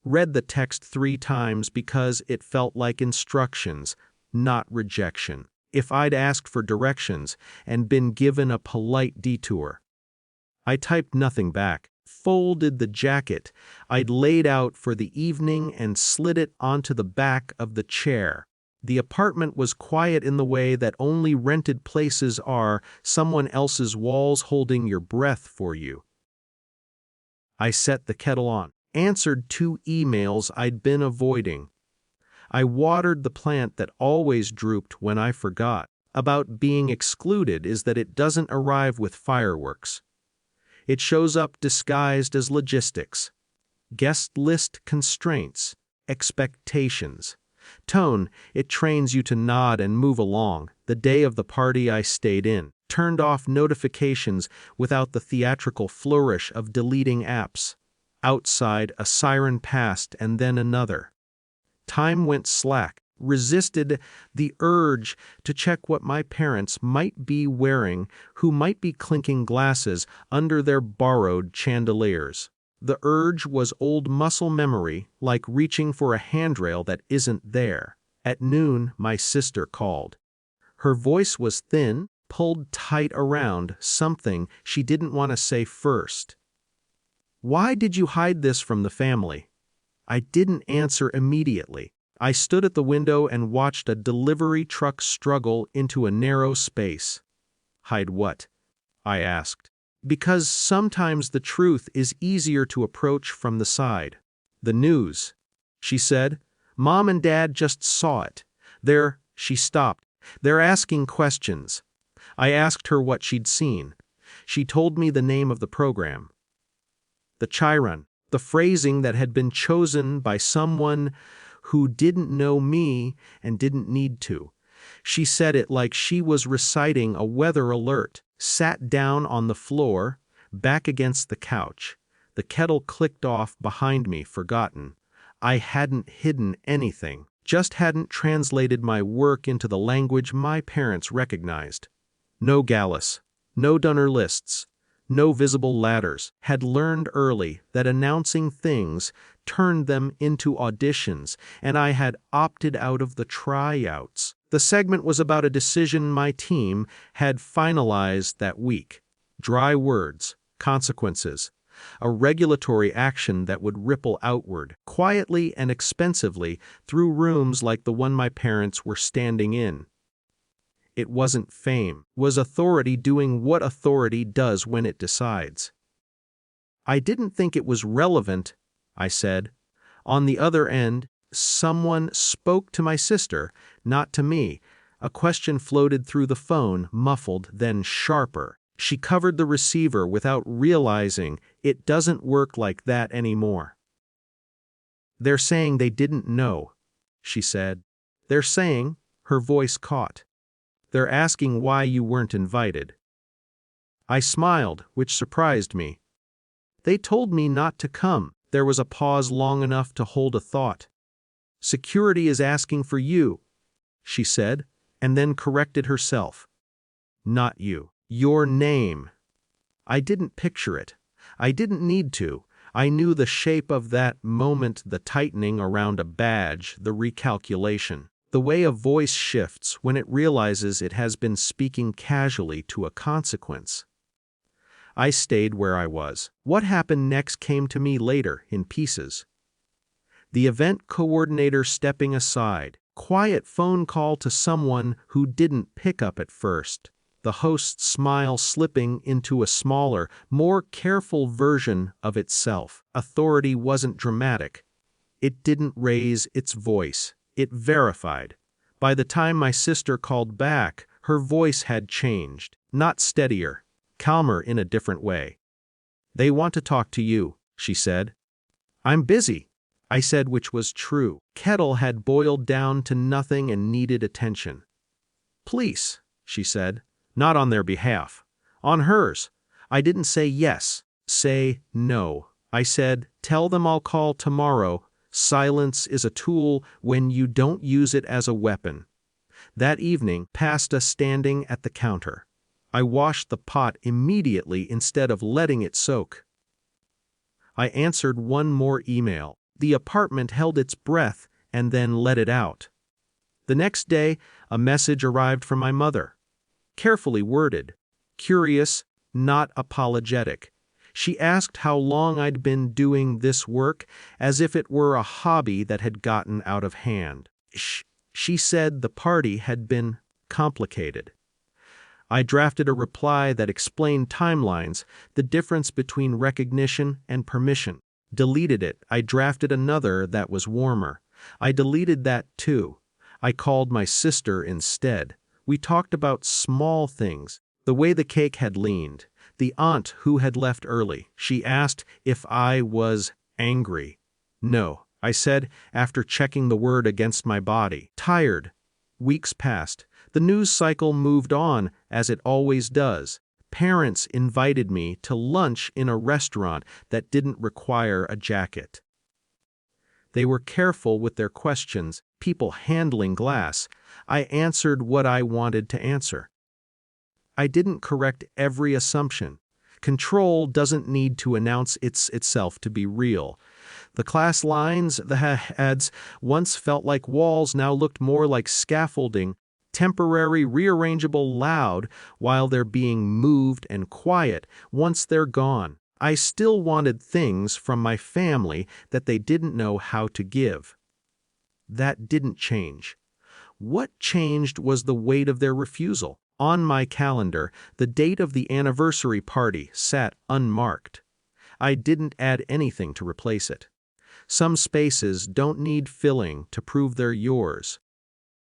read the text 3 times because it felt like instructions, not rejection. If I'd asked for directions and been given a polite detour. I typed nothing back, folded the jacket I'd laid out for the evening and slid it onto the back of the chair. The apartment was quiet in the way that only rented places are, someone else's walls holding your breath for you. I set the kettle on, answered 2 emails I'd been avoiding. I watered the plant that always drooped when I forgot. About being excluded is that it doesn't arrive with fireworks. It shows up disguised as logistics, guest list constraints, expectations. Tone, it trains you to nod and move along. The day of the party I stayed in, turned off notifications without the theatrical flourish of deleting apps. Outside, a siren passed and then another. Time went slack, resisted the urge to check what my parents might be wearing, who might be clinking glasses under their borrowed chandeliers. The urge was old muscle memory, like reaching for a handrail that isn't there. At noon, my sister called. Her voice was thin, pulled tight around something she didn't want to say first. "Why did you hide this from the family?" I didn't answer immediately. I stood at the window and watched a delivery truck struggle into a narrow space. "Hide what?" I asked. "Because sometimes the truth is easier to approach from the side." "The news," she said. "Mom and Dad just saw it. She stopped. "They're asking questions." I asked her what she'd seen. She told me the name of the program. The Chiron, the phrasing that had been chosen by someone who didn't know me and didn't need to. She said it like she was reciting a weather alert, sat down on the floor, back against the couch. The kettle clicked off behind me, forgotten. I hadn't hidden anything, just hadn't translated my work into the language my parents recognized. No Gallus, no Dunner lists, no visible ladders. Had learned early that announcing things turned them into auditions, and I had opted out of the tryouts. The segment was about a decision my team had finalized that week. Dry words, consequences, a regulatory action that would ripple outward, quietly and expensively, through rooms like the one my parents were standing in. It wasn't fame, it was authority doing what authority does when it decides. "I didn't think it was relevant," I said. On the other end, someone spoke to my sister, not to me. A question floated through the phone, muffled, then sharper. She covered the receiver without realizing it doesn't work like that anymore. "They're saying they didn't know," she said. "They're saying," her voice caught. "They're asking why you weren't invited." I smiled, which surprised me. "They told me not to come." There was a pause long enough to hold a thought. "Security is asking for you," she said, and then corrected herself. "Not you. Your name." I didn't picture it. I didn't need to. I knew the shape of that moment, the tightening around a badge, the recalculation. The way a voice shifts when it realizes it has been speaking casually to a consequence. I stayed where I was. What happened next came to me later, in pieces. The event coordinator stepping aside, quiet phone call to someone who didn't pick up at first, the host's smile slipping into a smaller, more careful version of itself. Authority wasn't dramatic. It didn't raise its voice. It verified. By the time my sister called back, her voice had changed. Not steadier, calmer in a different way. "They want to talk to you," she said. "I'm busy," I said, which was true. Kettle had boiled down to nothing and needed attention. "Please," she said. "Not on their behalf. On hers." I didn't say yes. Say no. I said, "Tell them I'll call tomorrow. Silence is a tool when you don't use it as a weapon." That evening, past us standing at the counter. I washed the pot immediately instead of letting it soak. I answered one more email. The apartment held its breath and then let it out. The next day, a message arrived from my mother. Carefully worded, curious, not apologetic. She asked how long I'd been doing this work, as if it were a hobby that had gotten out of hand. She said the party had been complicated. I drafted a reply that explained timelines, the difference between recognition and permission. Deleted it. I drafted another that was warmer. I deleted that too. I called my sister instead. We talked about small things, the way the cake had leaned, the aunt who had left early. She asked if I was angry. No, I said after checking the word against my body. Tired. Weeks passed. The news cycle moved on, as it always does. Parents invited me to lunch in a restaurant that didn't require a jacket. They were careful with their questions, people handling glass. I answered what I wanted to answer. I didn't correct every assumption. Control doesn't need to announce itself to be real. The class lines, the heads, once felt like walls, now looked more like scaffolding, temporary, rearrangeable, loud, while they're being moved, and quiet once they're gone. I still wanted things from my family that they didn't know how to give. That didn't change. What changed was the weight of their refusal. On my calendar, the date of the anniversary party sat unmarked. I didn't add anything to replace it. Some spaces don't need filling to prove they're yours.